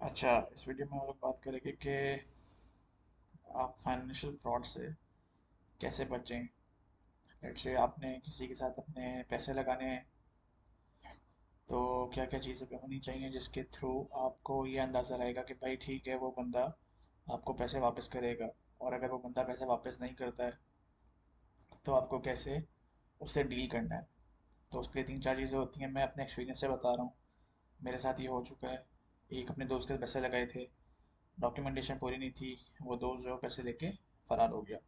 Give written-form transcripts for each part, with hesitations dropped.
अच्छा, इस वीडियो में हम लोग बात करेंगे कि आप फाइनेंशियल फ्रॉड से कैसे बचें। लेट्स से आपने किसी के साथ अपने पैसे लगाने हैं, तो क्या क्या चीज़ें पे होनी चाहिए जिसके थ्रू आपको ये अंदाज़ा रहेगा कि भाई ठीक है, वो बंदा आपको पैसे वापस करेगा। और अगर वो बंदा पैसे वापस नहीं करता है तो आपको कैसे उससे डील करना है। तो उसके लिए तीन चार चीज़ें होती हैं, मैं अपने एक्सपीरियंस से बता रहा हूँ। मेरे साथ ये हो चुका है। एक अपने दोस्त के पैसे लगाए थे, डॉक्यूमेंटेशन पूरी नहीं थी, वो दोस्त जो पैसे लेके फ़रार हो गया।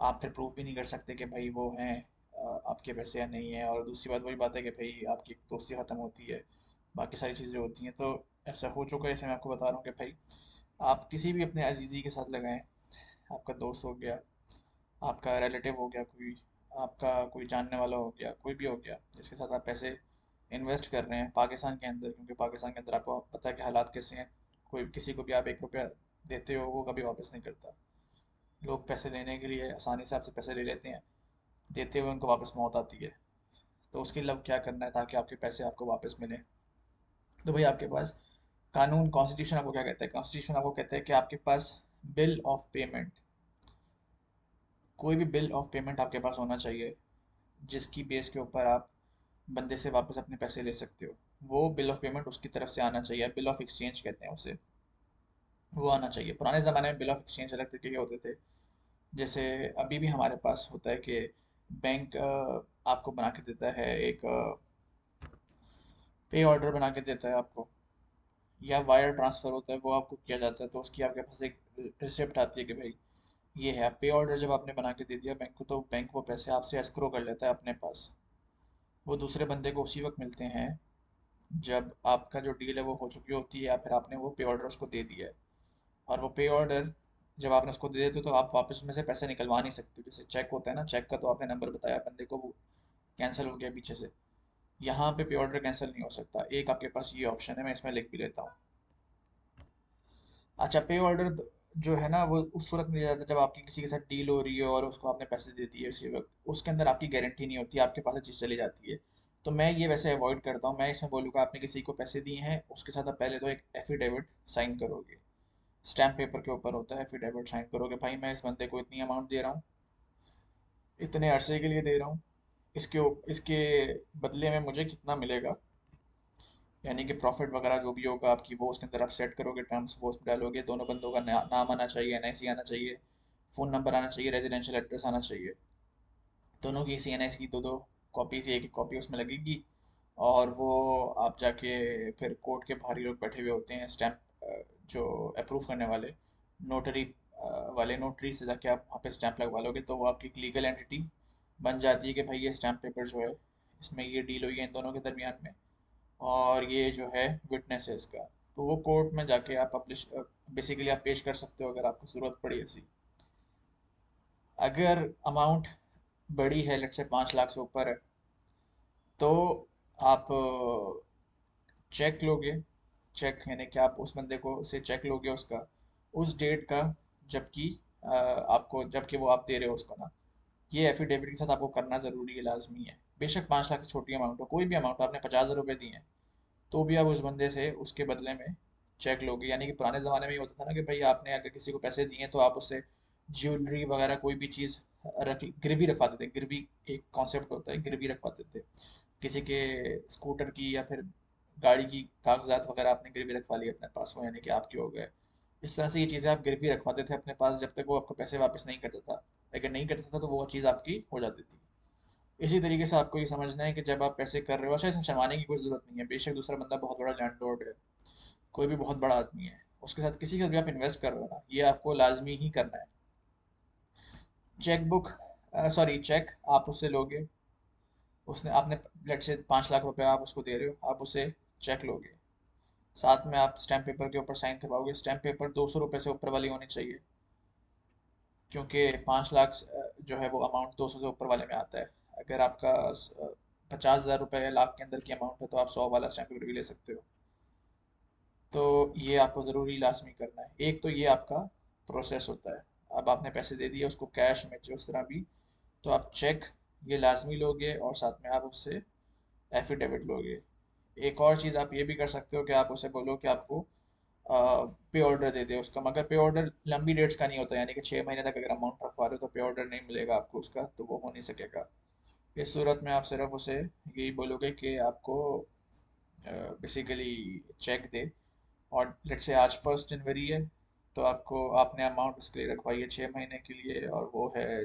आप फिर प्रूफ भी नहीं कर सकते कि भाई वो हैं आपके पैसे या नहीं है। और दूसरी बात वही बात है कि भाई आपकी दोस्ती ख़त्म होती है, बाकी सारी चीज़ें होती हैं। तो ऐसा हो चुका है, इसलिए मैं आपको बता रहा हूँ कि भाई आप किसी भी अपने अजीज़ी के साथ लगाएं। आपका दोस्त हो गया, आपका रिलेटिव हो गया, कोई आपका कोई जानने वाला हो गया, कोई भी हो गया जिसके साथ आप पैसे इन्वेस्ट कर रहे हैं पाकिस्तान के अंदर, क्योंकि पाकिस्तान के अंदर आपको पता है कि हालात कैसे हैं। कोई किसी को भी आप 1 रुपया देते हो वो कभी वापस नहीं करता। लोग पैसे लेने के लिए आसानी से आपसे पैसे ले लेते हैं, देते हुए उनको वापस मौत आती है। तो उसके लिए अब क्या करना है ताकि आपके पैसे आपको वापस मिलें। तो भाई आपके पास कानून, कॉन्स्टिट्यूशन आपको क्या कहता है? कॉन्स्टिट्यूशन आपको कहता है कि आपके पास बिल ऑफ पेमेंट, कोई भी बिल ऑफ पेमेंट आपके पास होना चाहिए जिसकी बेस के ऊपर आप बंदे से वापस अपने पैसे ले सकते हो। वो बिल ऑफ पेमेंट उसकी तरफ से आना चाहिए, बिल ऑफ एक्सचेंज कहते हैं उसे। वो आना चाहिए। पुराने ज़माने में बिल ऑफ एक्सचेंज अलग तरीके के होते थे। जैसे अभी भी हमारे पास होता है कि बैंक आपको बना के देता है एक पे ऑर्डर बना के देता है आपको, या वायर ट्रांसफ़र होता है वो आपको किया जाता है, तो उसकी आपके पास एक रिसिप्ट आती है कि भाई ये है पे ऑर्डर। जब आपने बना के दे दिया बैंक को, तो बैंक वो पैसे आपसे एस्क्रो कर लेता है अपने पास। वो दूसरे बंदे को उसी वक्त मिलते हैं जब आपका जो डील है वो हो चुकी होती है, या फिर आपने वो पे ऑर्डर उसको दे दिया है। और वो पे ऑर्डर जब आपने उसको दे देते हो तो आप वापस उसमें से पैसे निकलवा नहीं सकते। जैसे चेक होता है ना, चेक का तो आपने नंबर बताया बंदे को, वो कैंसिल हो गया पीछे से। यहाँ पे पे ऑर्डर कैंसिल नहीं हो सकता। एक आपके पास ये ऑप्शन है, मैं इसमें लिख भी लेता हूँ। अच्छा, पे ऑर्डर जो है ना वो उस वक्त नहीं जाता जब आपकी किसी के साथ डील हो रही है और उसको आपने पैसे दे दिए उसी वक्त। उसके अंदर आपकी गारंटी नहीं होती, आपके पास से चीज़ चली जाती है। तो मैं ये वैसे अवॉइड करता हूँ। मैं इसमें बोलूँगा आपने किसी को पैसे दिए हैं, उसके साथ आप पहले तो एक एफिडेविट साइन करोगे। स्टैम्प पेपर के ऊपर होता है, एफिडेविट साइन करोगे भाई मैं इस बंदे को इतनी अमाउंट दे रहा हूँ, इतने अरसे के लिए दे रहा हूँ, इसके बदले में मुझे कितना मिलेगा। यानी कि प्रॉफिट वगैरह जो भी होगा आपकी, वो उसके अंदर आप सेट करोगे, टर्म्स वो उसमें डालोगे। दोनों बंदों का नाम आना चाहिए, एनआईसी आना चाहिए, फ़ोन नंबर आना चाहिए, रेजिडेंशियल एड्रेस आना चाहिए। दोनों की सीएनआईसी की दो दो कॉपीज, एक एक कॉपी उसमें लगेगी। और वो आप जाके फिर कोर्ट के बाहर ही लोग बैठे हुए होते हैं, स्टैंप जो अप्रूव करने वाले, नोटरी वाले, नोटरी से जाके आप वहाँ पे स्टैंप लगवा लोगे, तो वो आपकी एक लीगल एंटिटी बन जाती है कि भाई ये स्टैंप पेपर जो है, इसमें ये डील हुई है इन दोनों के दरमियान में, और ये जो है विटनेस है इसका। तो वो कोर्ट में जाके आप पब्लिश बेसिकली आप पेश कर सकते हो अगर आपको ज़रूरत पड़ी ऐसी। अगर अमाउंट बड़ी है, लेट से 5 लाख से ऊपर है, तो आप चेक लोगे। चेक यानी कि आप उस बंदे को से चेक लोगे उसका, उस डेट का, जबकि आपको, जबकि वो आप दे रहे हो उसको ना। ये एफिडेविट के साथ आपको करना ज़रूरी है, लाजमी है। बेशक 5 लाख से छोटी अमाउंट हो, कोई भी अमाउंट हो, आपने 50,000 रुपये दिए हैं, तो भी आप उस बंदे से उसके बदले में चेक लोगे। यानी कि पुराने ज़माने में ये होता था ना कि भाई आपने अगर किसी को पैसे दिए तो आप उससे ज्वेलरी वगैरह कोई भी चीज़ रख, गिरवी रखवाते थे। गिरवी एक कॉन्सेप्ट होता है, गिरवी रखवाते थे किसी के स्कूटर की या फिर गाड़ी की कागजात वगैरह आपने गिरवी रखवा लिए अपने पास, वो यानी कि आपके हो गए। इस तरह से ये चीज़ें आप गिरवी रखवाते थे अपने पास जब तक वो आपको पैसे वापस नहीं करता था। अगर नहीं करता था तो वो चीज़ आपकी हो जाती थी। इसी तरीके से आपको ये समझना है कि जब आप पैसे कर रहे हो, अच्छा इसमें शर्माने की कोई ज़रूरत नहीं है। बेशक दूसरा बंदा बहुत बड़ा लैंडलॉर्ड है, कोई भी बहुत बड़ा आदमी है, उसके साथ किसी के साथ भी आप इन्वेस्ट कर रहे हो ना, ये आपको लाजमी ही करना है। चेक बुक, सॉरी चेक आप उससे लोगे। उसने आपने लेट से 5 लाख रुपए आप उसको दे रहे हो, आप उसे चेक लोगे। साथ में आप स्टैम्प पेपर के ऊपर साइन करवाओगे। स्टैम्प पेपर 200 रुपये से ऊपर वाली होनी चाहिए, क्योंकि 5 लाख जो है वो अमाउंट 200 से ऊपर वाले में आता है। अगर आपका 50,000 रुपये या लाख के अंदर की अमाउंट है तो आप 100 वाला स्टैम्प पेपर भी ले सकते हो। तो ये आपको ज़रूरी लाजमी करना है। एक तो ये आपका प्रोसेस होता है। अब आपने पैसे दे दिए उसको, कैश में जिस तरह भी, तो आप चेक ये लाजमी लोगे, और साथ में आप उससे एफिडेविट लोगे। एक और चीज़ आप ये भी कर सकते हो कि आप उसे बोलो कि आपको पे ऑर्डर दे दे उसका, मगर पे ऑर्डर लंबी डेट्स का नहीं होता, यानी कि 6 महीने तक अगर अमाउंट रखवा रहे हो तो पे ऑर्डर नहीं मिलेगा आपको उसका, तो वो हो नहीं सकेगा। इस सूरत में आप सिर्फ उसे यही बोलोगे कि आपको बेसिकली चेक दे। और लेट्स से आज 1 जनवरी है, तो आपको आपने अमाउंट उसके लिए रखवाई है 6 महीने के लिए, और वो है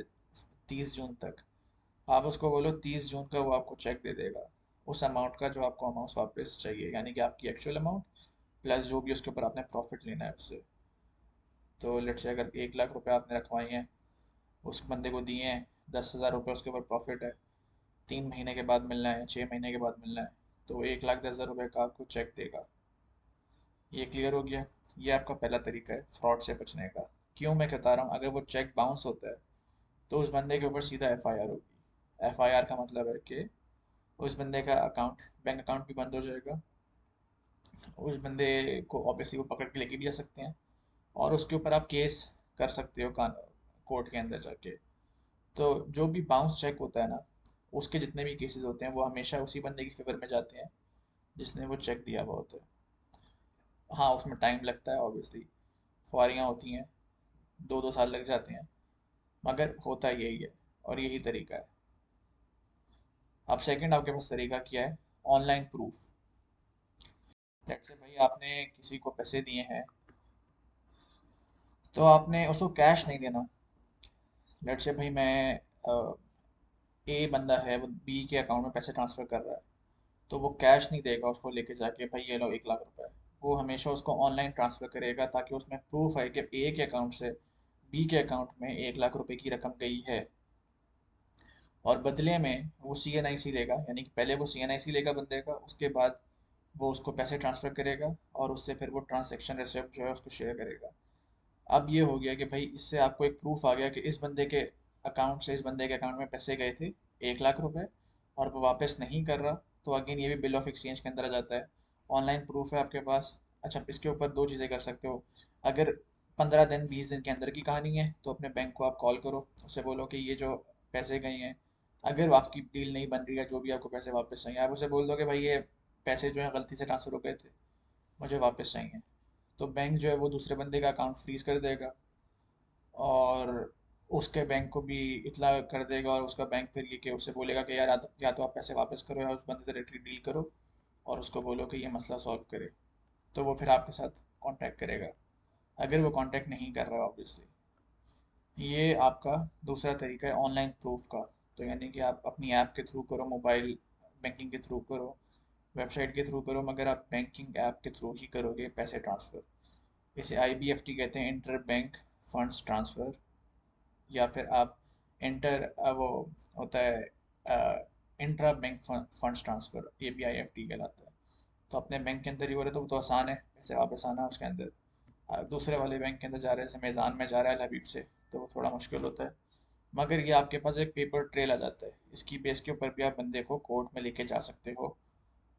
30 जून तक। आप उसको बोलो 30 जून का वो आपको चेक दे देगा, उस अमाउंट का जो आपको अमाउंट वापस चाहिए, यानी कि आपकी एक्चुअल अमाउंट प्लस जो भी उसके ऊपर आपने प्रॉफिट लेना है उससे। तो लेट्स से अगर 1 लाख रुपए आपने रखवाए हैं, उस बंदे को दिए हैं, 10,000 रुपये उसके ऊपर प्रॉफिट है, 3 महीने के बाद मिलना है, 6 महीने के बाद मिलना है, तो 1,10,000 रुपये का आपको चेक देगा। ये क्लियर हो गया। ये आपका पहला तरीका है फ्रॉड से बचने का। क्यों मैं बता रहा हूँ, अगर वो चेक बाउंस होता है तो उस बंदे के ऊपर सीधा एफआईआर होगी। एफआईआर का मतलब है कि उस बंदे का अकाउंट, बैंक अकाउंट भी बंद हो जाएगा। उस बंदे को ऑब्वियसली वो पकड़ के लेके भी जा सकते हैं, और उसके ऊपर आप केस कर सकते हो कान कोर्ट के अंदर जाके। तो जो भी बाउंस चेक होता है ना, उसके जितने भी केसेस होते हैं वो हमेशा उसी बंदे की फेवर में जाते हैं जिसने वो चेक दिया हुआ होता है। हाँ, उसमें टाइम लगता है ऑब्वियसली, ख्वारियाँ होती हैं, 2-2 साल लग जाते हैं, मगर होता यही है, और यही तरीका है। अब सेकंड आपके पास तरीका क्या है, ऑनलाइन प्रूफ। जैसे भाई आपने किसी को पैसे दिए हैं, तो आपने उसको कैश नहीं देना। लेट्स से भाई मैं ए बंदा है, वो बी के अकाउंट में पैसे ट्रांसफ़र कर रहा है, तो वो कैश नहीं देगा उसको लेके जाके, भाई ये लो 1 लाख रुपए। वो हमेशा उसको ऑनलाइन ट्रांसफ़र करेगा, ताकि उसमें प्रूफ है कि ए के अकाउंट से बी के अकाउंट में 1 लाख रुपए की रकम गई है। और बदले में वो सीएनआईसी लेगा, यानी कि पहले वो सीएनआईसी लेगा बंदे का, उसके बाद वो उसको पैसे ट्रांसफ़र करेगा, और उससे फिर वो ट्रांजैक्शन रिसिप्ट जो है उसको शेयर करेगा। अब ये हो गया कि भाई इससे आपको एक प्रूफ आ गया कि इस बंदे के अकाउंट से इस बंदे के अकाउंट में पैसे गए थे 1 लाख रुपए, और वो वापस नहीं कर रहा। तो अगेन ये भी बिल ऑफ एक्सचेंज के अंदर आ जाता है, ऑनलाइन प्रूफ है आपके पास। अच्छा, इसके ऊपर दो चीज़ें कर सकते हो। अगर 15 दिन 20 दिन के अंदर की कहानी है, तो अपने बैंक को आप कॉल करो, उससे बोलो कि ये जो पैसे गए हैं, अगर आपकी डील नहीं बन रही है, जो भी आपको पैसे वापस चाहिए, आप उसे बोल दो कि भाई ये पैसे जो हैं गलती से ट्रांसफ़र हो गए थे, मुझे वापस चाहिए। तो बैंक जो है वो दूसरे बंदे का अकाउंट फ्रीज कर देगा, और उसके बैंक को भी इतला कर देगा, और उसका बैंक फिर ये कि उससे बोलेगा कि यार या तो आप पैसे वापस करो, या उस बंदे से डायरेक्टली डील करो और उसको बोलो कि ये मसला सॉल्व करे। तो वो फिर आपके साथ कांटेक्ट करेगा, अगर वो कांटेक्ट नहीं कर रहा ऑब्वियसली। ये आपका दूसरा तरीका है ऑनलाइन प्रूफ का। तो यानी कि आप अपनी ऐप के थ्रू करो, मोबाइल बैंकिंग के थ्रू करो, वेबसाइट के थ्रू करो, मगर आप बैंकिंग ऐप के थ्रू ही करोगे पैसे ट्रांसफ़र। इसे आईबीएफटी कहते हैं, इंटर बैंक फंड्स ट्रांसफ़र। या फिर आप इंटर वो होता है इंट्रा बैंक फंड्स ट्रांसफ़र, ये भी आईएफटी कहलाता है। तो अपने बैंक के अंदर ही हो रहे तो वो तो आसान है, पैसे वापस आना है उसके अंदर। दूसरे वाले बैंक के अंदर जा रहे हैं, जैसे मेज़ान में जा रहा है हबीब से, तो वो थोड़ा मुश्किल होता है। मगर ये आपके पास एक पेपर ट्रेल आ जाता है, इसकी बेस के ऊपर भी आप बंदे को कोर्ट में लेके जा सकते हो।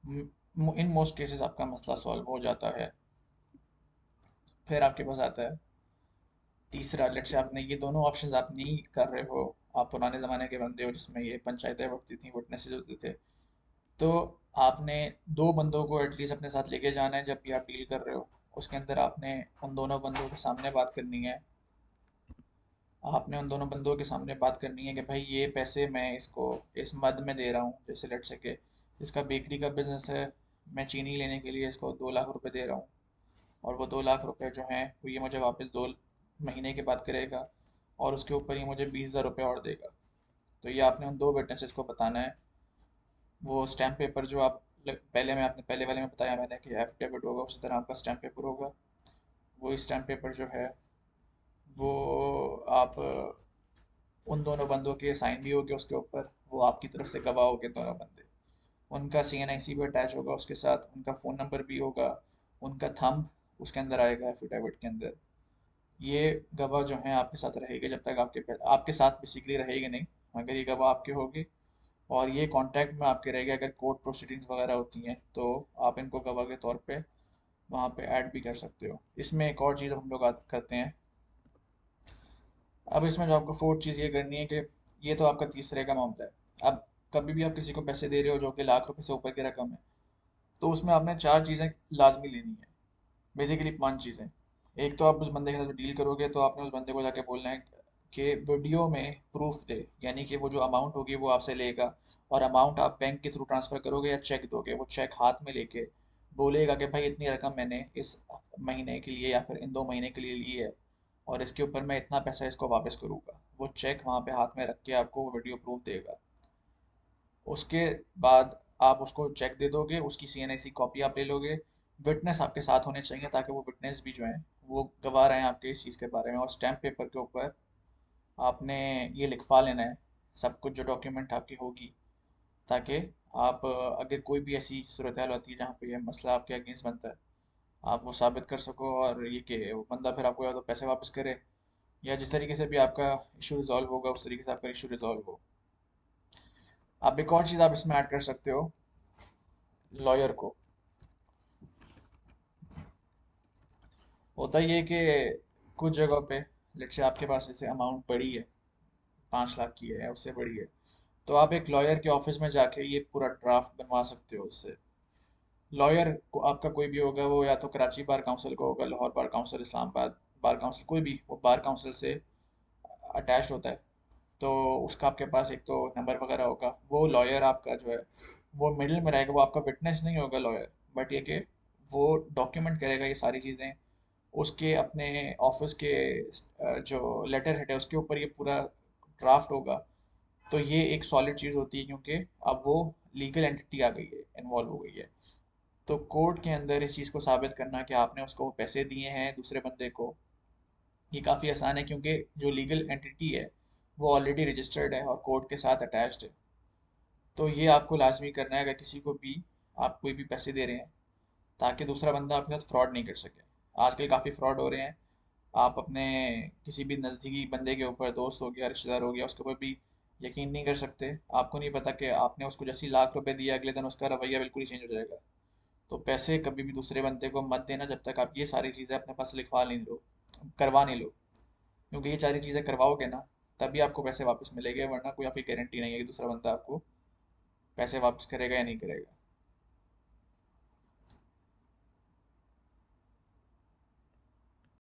इन मोस्ट केसेस आपका मसला सॉल्व हो जाता है। फिर आपके पास आता है तीसरा। लेट्स से आपने ये दोनों ऑप्शंस आप नहीं कर रहे हो, आप पुराने ज़माने के बंदे हो जिसमें ये पंचायतें बढ़ती थी, विटनेसेस होते थे, तो आपने दो बंदों को एटलीस्ट अपने साथ लेके जाना है जब भी आप डील कर रहे हो। उसके अंदर आपने उन दोनों बंदों के सामने बात करनी है। आपने उन दोनों बंदों के सामने बात करनी है कि भाई ये पैसे मैं इसको इस मद में दे रहा हूँ, जैसे लेट्स से कि इसका बेकरी का बिजनेस है, मैं चीनी लेने के लिए इसको 2 लाख रुपए दे रहा हूँ, और वो 2 लाख रुपए जो हैं वो ये मुझे वापस 2 महीने के बाद करेगा, और उसके ऊपर ये मुझे 20,000 रुपये और देगा। तो ये आपने उन दो विटनेसेस को बताना है। वो स्टैम्प पेपर जो आप पहले में आपने पहले वाले में बताया मैंने कि एफिडेविट होगा, उसी तरह आपका स्टैम्प पेपर होगा। वो स्टैम्प पेपर जो है वो आप उन दोनों बंदों के साइन भी होंगे उसके ऊपर, वो आपकी तरफ से गवाह होंगे दोनों बंदे, उनका सीएनआईसी भी अटैच होगा उसके साथ, उनका फ़ोन नंबर भी होगा, उनका थंब उसके अंदर आएगा एफिडेविट के अंदर। ये गवाह जो हैं आपके साथ रहेंगे जब तक आपके साथ बेसिकली रहेंगे नहीं, मगर ये गवाह आपके होंगे, और ये कांटेक्ट में आपके रहेंगे। अगर कोर्ट प्रोसीडिंग्स वगैरह होती हैं तो आप इनको गवाह के तौर पे वहाँ पे ऐड भी कर सकते हो। इसमें एक और चीज़ हम लोग करते हैं। अब इसमें जो आपको फोर्थ चीज़ ये करनी है कि ये तो आपका तीसरे का मामला है। अब कभी भी आप किसी को पैसे दे रहे हो जो कि लाख रुपए से ऊपर की रकम है, तो उसमें आपने चार चीज़ें लाजमी लेनी है। बेसिकली पांच चीज़ें। एक तो आप उस बंदे के साथ डील करोगे तो आपने उस बंदे को जाके बोलना है कि वीडियो में प्रूफ दे, यानी कि वो जो अमाउंट होगी वो आपसे लेगा, और अमाउंट आप बैंक के थ्रू ट्रांसफ़र करोगे या चेक दोगे, वो चेक हाथ में लेके बोलेगा कि भाई इतनी रकम मैंने इस महीने के लिए या फिर इन 2 महीने के लिए ली है, और इसके ऊपर मैं इतना पैसा इसको वापस करूँगा। वो चेक वहाँ पे हाथ में रख के आपको वो वीडियो प्रूफ देगा। उसके बाद आप उसको चेक दे दोगे, उसकी CNIC कॉपी आप ले लोगे। विटनेस आपके साथ होने चाहिए ताकि वो विटनेस भी जो है वो गवाह रहे हैं आपके इस चीज़ के बारे में, और स्टैम्प पेपर के ऊपर आपने ये लिखवा लेना है सब कुछ जो डॉक्यूमेंट आपकी होगी, ताकि आप अगर कोई भी ऐसी सूरत हाल होती है जहाँ पे ये मसला आपके अगेंस्ट बनता है, आप वो साबित कर सको, और ये कि वो बंदा फिर आपको या तो पैसे वापस करे, या जिस तरीके से भी आपका इशू रिजॉल्व होगा उस तरीके से आपका इशू रिजॉल्व हो। आप एक और चीज़ आप इसमें ऐड कर सकते हो, लॉयर को। होता ये है कि कुछ जगहों पे लेट्स से आपके पास जैसे अमाउंट बड़ी है, 5 लाख की है या उससे बड़ी है, तो आप एक लॉयर के ऑफिस में जाके ये पूरा ड्राफ्ट बनवा सकते हो उससे। लॉयर को आपका कोई भी होगा, वो या तो कराची बार काउंसिल का होगा, Lahore bar council, Islamabad bar council, कोई भी वो बार काउंसिल से अटैच्ड होता है। तो उसका आपके पास एक तो नंबर वगैरह होगा। वो लॉयर आपका जो है वो मिडिल में रहेगा, वो आपका विटनेस नहीं होगा लॉयर, बट ये कि वो डॉक्यूमेंट करेगा ये सारी चीज़ें। उसके अपने ऑफिस के जो लेटर हेड है उसके ऊपर ये पूरा ड्राफ्ट होगा। तो ये एक सॉलिड चीज़ होती है, क्योंकि अब वो लीगल एंटिटी आ गई है, इन्वॉल्व हो गई है। तो कोर्ट के अंदर इस चीज़ को साबित करना कि आपने उसको पैसे दिए हैं दूसरे बंदे को, ये काफ़ी आसान है, क्योंकि जो लीगल एंटिटी है वो ऑलरेडी रजिस्टर्ड है और कोर्ट के साथ अटैच्ड है। तो ये आपको लाजमी करना है अगर किसी को भी आप कोई भी पैसे दे रहे हैं, ताकि दूसरा बंदा आपके साथ फ्रॉड नहीं कर सके। आजकल काफ़ी फ्रॉड हो रहे हैं। आप अपने किसी भी नज़दीकी बंदे के ऊपर, दोस्त हो गया, रिश्तेदार हो गया, उसके ऊपर भी यकीन नहीं कर सकते। आपको नहीं पता कि आपने उसको जैसे ही लाख रुपए दिया अगले दिन उसका रवैया बिल्कुल ही चेंज हो जाएगा। तो पैसे कभी भी दूसरे बंदे को मत देना जब तक आप ये सारी चीज़ें अपने पास लिखवा नहीं लो, करवा नहीं लो। क्योंकि ये सारी चीज़ें करवाओगे ना, तभी आपको पैसे वापस मिलेंगे, वरना कोई आपकी गारंटी नहीं है कि दूसरा बंदा आपको पैसे वापस करेगा या नहीं करेगा।